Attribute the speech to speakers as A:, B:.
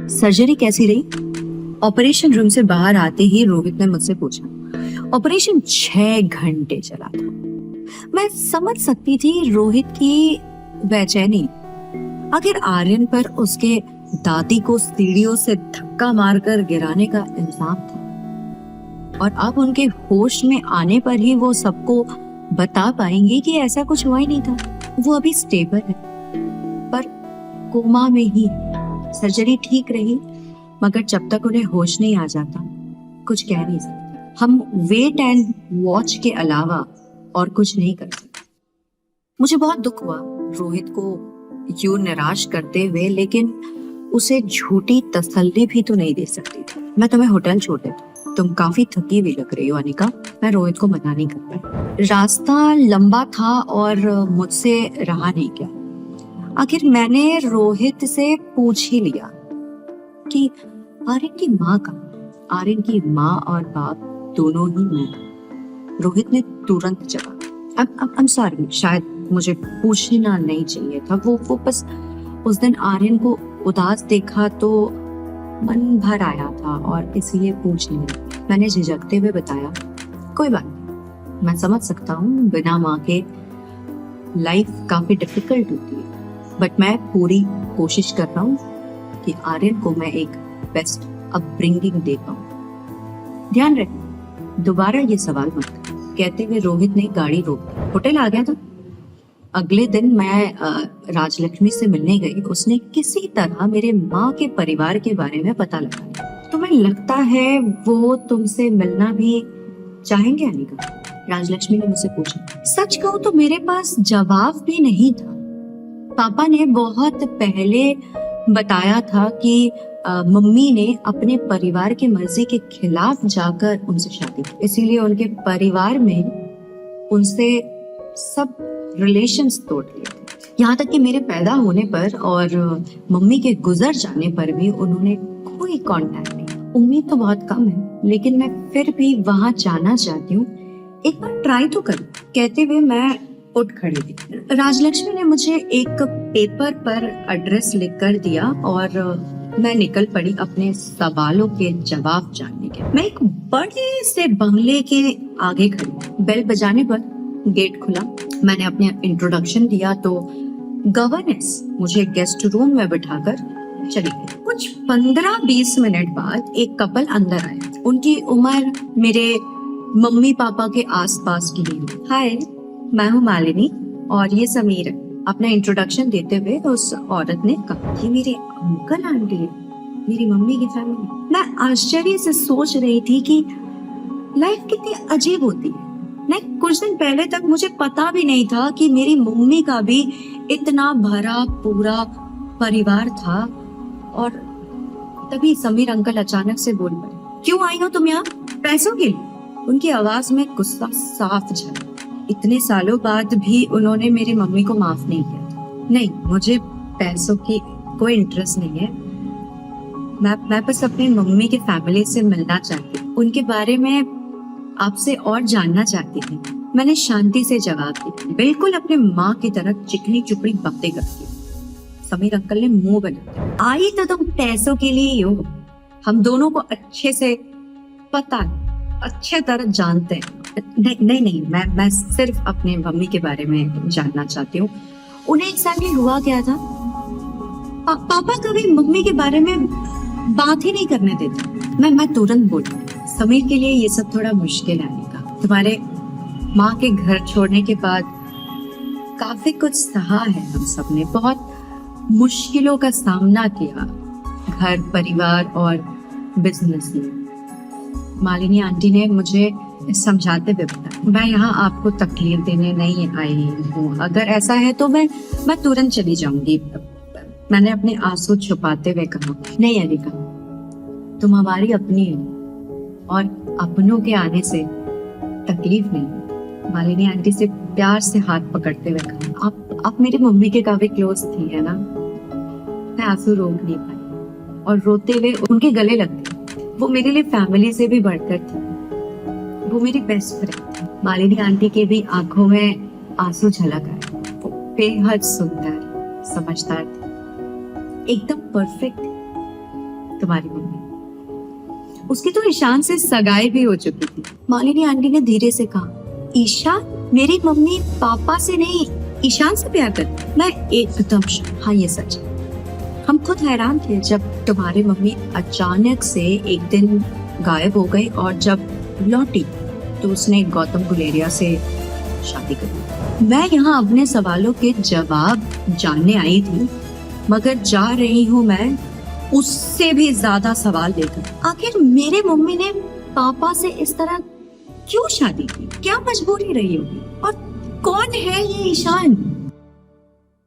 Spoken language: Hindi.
A: सर्जरी कैसी रही? ऑपरेशन रूम से बाहर आते ही रोहित ने मुझसे पूछा। ऑपरेशन 6 घंटे चला था। मैं समझ सकती थी रोहित की बेचैनी। आखिर आर्यन पर उसके दादी को सीढ़ियों से धक्का मारकर गिराने का इल्जाम था और अब उनके होश में आने पर ही वो सबको बता पाएंगे कि ऐसा कुछ हुआ ही नहीं था। वो अभी स्टेबल है पर कोमा में ही है। सर्जरी ठीक रही मगर जब तक उन्हें होश नहीं आ जाता कुछ कह नहीं सकते। हम वेट एंड वॉच के अलावा और कुछ नहीं कर सकते। मुझे बहुत दुख हुआ रोहित को यूं निराश करते हुए, लेकिन उसे झूठी तसल्ली भी तो नहीं दे सकती थी। मैं तुम्हें होटल छोड़ देता, तुम काफी थकी हुई लग रही हो अनिका। मैं रोहित को मना नहीं कर पाई। रास्ता लंबा था और मुझसे रहा नहीं गया। आखिर मैंने रोहित से पूछ ही लिया कि आर्यन की माँ कहाँ? आर्यन की माँ और बाप दोनों ही मैं। रोहित ने तुरंत जवाब, I'm sorry, शायद मुझे पूछना नहीं चाहिए था। वो बस उस दिन आर्यन को उदास देखा तो मन भर आया था और इसलिए पूछ लिया। मैंने झिझकते हुए बताया, कोई बात नहीं, मैं समझ सकता हूँ बिना माँ के लाइफ काफी डिफिकल्ट होती है, बट मैं पूरी कोशिश कर रहा हूँ कि आर्यन को मैं एक बेस्ट अपब्रिंगिंग दे पाऊँ। ध्यान रखना दोबारा ये सवाल मत कर। कहते हुए रोहित ने गाड़ी रोक दी। होटल आ गया था। अगले दिन मैं राजलक्ष्मी से मिलने गई। उसने किसी तरह मेरे माँ के परिवार के बारे में पता लगाया। तुम्हें लगता है वो तुमसे मिलना भी चाहेंगे अनिका? राजलक्ष्मी ने मुझसे पूछा। सच कहूँ तो मेरे पास जवाब भी नहीं था। पापा ने बहुत पहले बताया था कि मम्मी ने अपने परिवार की मर्जी के खिलाफ जाकर उनसे शादी की, इसीलिए उनके परिवार में उनसे सब रिलेशंस तोड़ लिए थे। यहाँ तक कि मेरे पैदा होने पर और मम्मी के गुजर जाने पर भी उन्होंने कोई कांटेक्ट नहीं। उम्मीद तो बहुत कम है, लेकिन मैं फिर भी वहां जाना चाहती हूँ। एक बार ट्राई तो कर। कहते हुए मैं उठ खड़ी थी। राजलक्ष्मी ने मुझे एक पेपर पर एड्रेस लिख कर दिया और मैं निकल पड़ी अपने सवालों के जवाब जानने के। मैं एक बड़े से बंगले के आगे खड़ी। बेल बजाने पर गेट खुला। मैंने अपने इंट्रोडक्शन दिया तो गवर्नेंस मुझे गेस्ट रूम में बिठाकर चली गई। कुछ 15-20 मिनट बाद एक कपल अंदर आया। उनकी उम्र मेरे मम्मी पापा के आसपास की थी। हाय, मैं हूँ मालिनी और ये समीर है। अपना इंट्रोडक्शन देते हुए उस औरत ने कहा कि मेरे अंकल आंटी है, मेरी मम्मी की फैमिली। मैं आश्चर्य से सोच रही थी कि लाइफ कितनी अजीब होती है। नहीं, कुछ दिन पहले तक मुझे पता भी नहीं था कि मेरी मम्मी का भी इतना भरा पूरा परिवार था। और तभी समीर अंकल अचानक से बोल पड़े, क्यों आई हो तुम यहाँ? पैसों के लिए? उनकी आवाज में गुस्सा साफ झलका। इतने सालों बाद भी उन्होंने मेरी मम्मी को माफ नहीं किया। नहीं, मुझे पैसों की कोई इंटरेस्ट नहीं है। मैं बस अपनी मम्मी के फैमिली से मिलना चाहती हूँ, उनके बारे में आपसे और जानना चाहती थी। मैंने शांति से जवाब दिया, बिल्कुल अपने माँ की तरह चिकनी चुपड़ी बातें करती। समीर अंकल ने मुंह बना, आई तो तुम पैसों के लिए ही हो। हम दोनों को अच्छे से पता है, अच्छे तरह जानते हैं। नहीं, मैं सिर्फ अपने मम्मी के बारे में जानना चाहती हूँ। उन्हें एग्जैक्टली हुआ क्या था? पापा कभी मम्मी के बारे में बात ही नहीं करने देते। मैं तुरंत बोली, समीर के लिए ये सब थोड़ा मुश्किल है अनिका। तुम्हारे माँ के घर छोड़ने के बाद काफी कुछ सहा है हम सबने, बहुत मुश्किलों का सामना किया, घर, परिवार और बिजनेस में। मालिनी आंटी ने मुझे समझाते हुए बताया, मैं यहाँ आपको तकलीफ देने नहीं आई हूँ। अगर ऐसा है तो मैं तुरंत चली जाऊंगी। मैंने अपने आंसू छुपाते हुए कहा, नहीं अनिका, तुम हमारी अपनी हो और अपनों के आने से तकलीफ नहीं। मालिनी आंटी से प्यार से हाथ पकड़ते हुए कहा, आप मेरी मम्मी के काफी क्लोज थी, है ना? मैं आंसू रोक नहीं पाई और रोते हुए उनके गले लग गई। वो मेरे लिए फैमिली से भी बढ़कर थी। वो मेरी बेस्ट फ्रेंड थी। मालिनी आंटी के भी आंखों में आंसू झलक आए। वो बेहद सुंदर, समझदार थी, एकदम परफेक्ट। तुम्हारी मम्मी। उसकी तो ईशान से सगाई भी हो चुकी थी। मालिनी आंटी ने धीरे से कहा, ईशान? मेरी मम्मी पापा से नहीं ईशान से प्यार करती? मैं एकदम हाँ ये सच है। हम खुद हैरान थे जब तुम्हारी मम्मी अचानक से एक दिन गायब हो गई और जब लौटी तो उसने गौतम गुलेरिया से शादी कर ली। मैं यहाँ अपने सवालों के जवाब जानने आई थी, मगर जा रही हूँ मैं उससे भी ज्यादा सवाल लेकर। आखिर मेरे मम्मी ने पापा से इस तरह क्यों शादी की? क्या मजबूरी रही होगी? और कौन है ये ईशान?